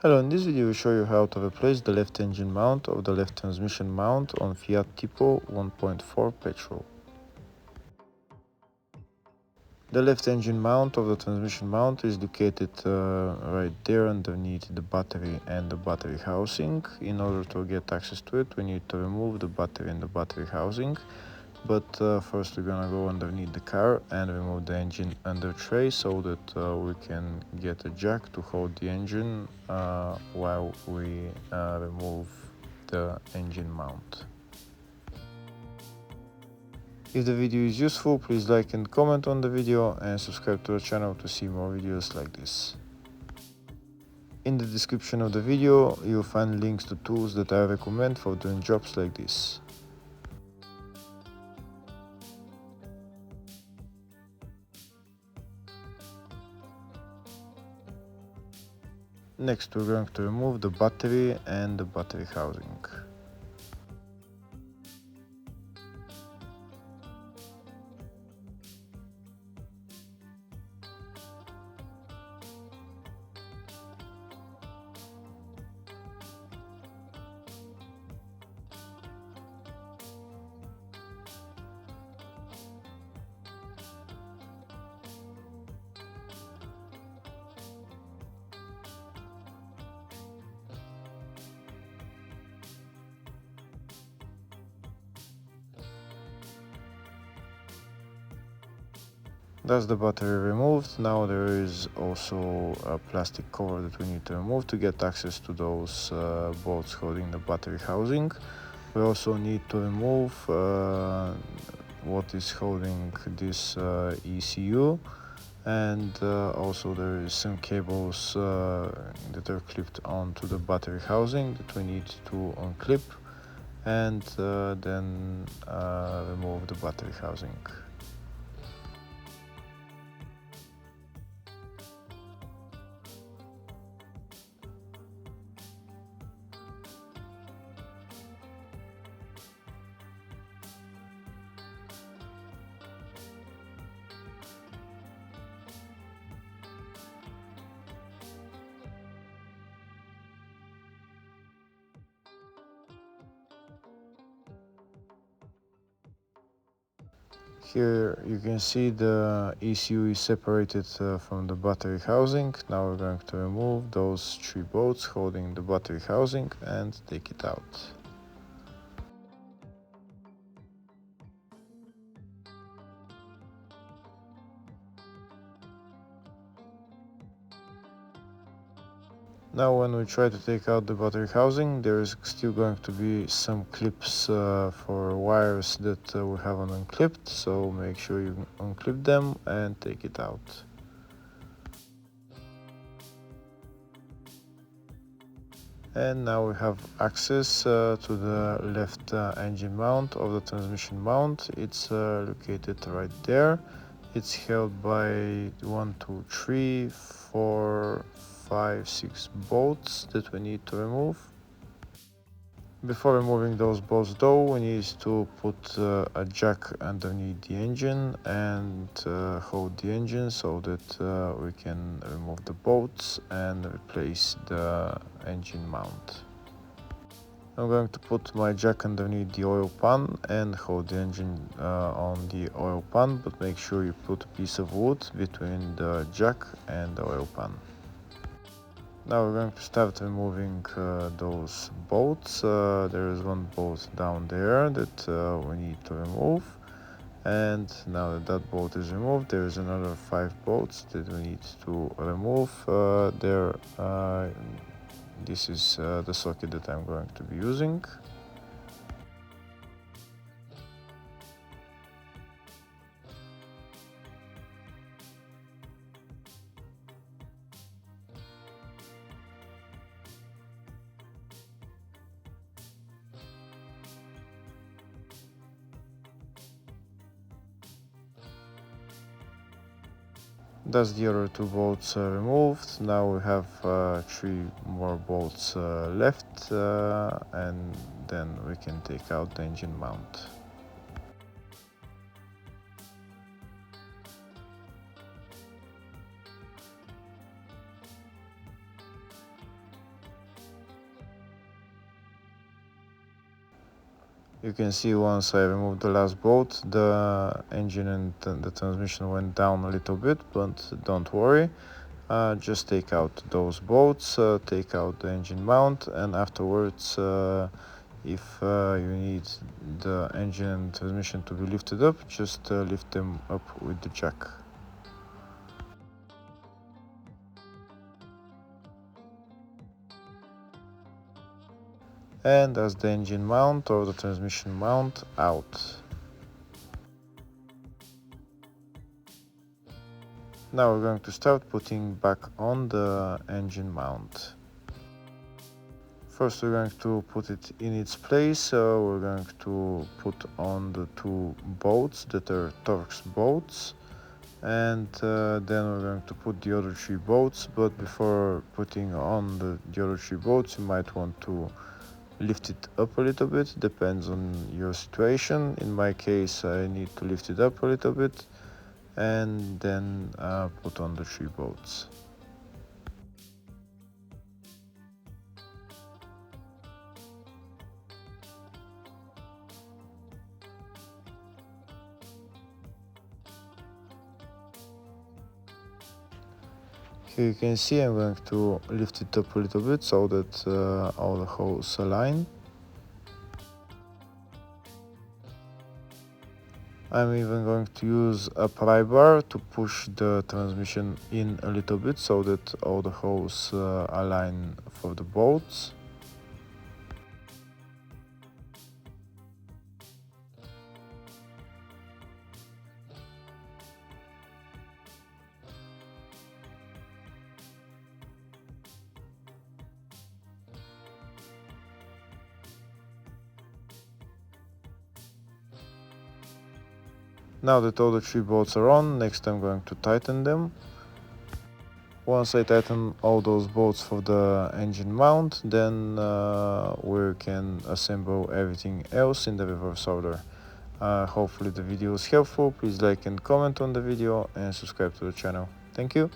Hello, in this video we show you how to replace the left engine mount of the left transmission mount on Fiat Tipo 1.4 petrol. The left engine mount of the transmission mount is located right there underneath the battery and the battery housing. In order to get access to it, we need to remove the battery and the battery housing. But first we're gonna go underneath the car and remove the engine under tray so that we can get a jack to hold the engine while we remove the engine mount. If the video is useful, please like and comment on the video and subscribe to the channel to see more videos like this. In the description of the video, you'll find links to tools that I recommend for doing jobs like this. Next, we're going to remove the battery and the battery housing. That's the battery removed. Now there is also a plastic cover that we need to remove to get access to those bolts holding the battery housing. We also need to remove what is holding this ECU, and also there is some cables that are clipped onto the battery housing that we need to unclip and then remove the battery housing. Here you can see the ECU is separated from the battery housing. Now we're going to remove those three bolts holding the battery housing and take it out. Now when we try to take out the battery housing, there is still going to be some clips for wires that we haven't unclipped, so make sure you unclip them and take it out. And now we have access to the left engine mount of the transmission mount. It's located right there. It's held by 1, 2, 3, 4, 5, 6 bolts that we need to remove. Before removing those bolts though, we need to put a jack underneath the engine and hold the engine so that we can remove the bolts and replace the engine mount. I'm going to put my jack underneath the oil pan and hold the engine on the oil pan, but make sure you put a piece of wood between the jack and the oil pan. Now we're going to start removing those bolts. There is one bolt down there that we need to remove. And now that that bolt is removed, there is another 5 bolts that we need to remove. This is the socket that I'm going to be using. That's the other 2 bolts removed. Now we have 3 more bolts left and then we can take out the engine mount. You can see once I removed the last bolt, the engine and the transmission went down a little bit, but don't worry. Just take out those bolts, take out the engine mount, and afterwards, if you need the engine and transmission to be lifted up, just lift them up with the jack. And that's the engine mount or the transmission mount out. Now we're going to start putting back on the engine mount. First we're going to put it in its place. We're going to put on the two bolts that are Torx bolts, and then we're going to put the other three bolts. But before putting on the other three bolts, you might want to lift it up a little bit. Depends on your situation. In my case, I need to lift it up a little bit and then put on the three bolts. Here you can see I'm going to lift it up a little bit so that all the holes align. I'm even going to use a pry bar to push the transmission in a little bit so that all the holes align for the bolts. Now that all the three bolts are on, next I'm going to tighten them. Once I tighten all those bolts for the engine mount, then we can assemble everything else in the reverse order. Hopefully the video was helpful. Please like and comment on the video and subscribe to the channel. Thank you.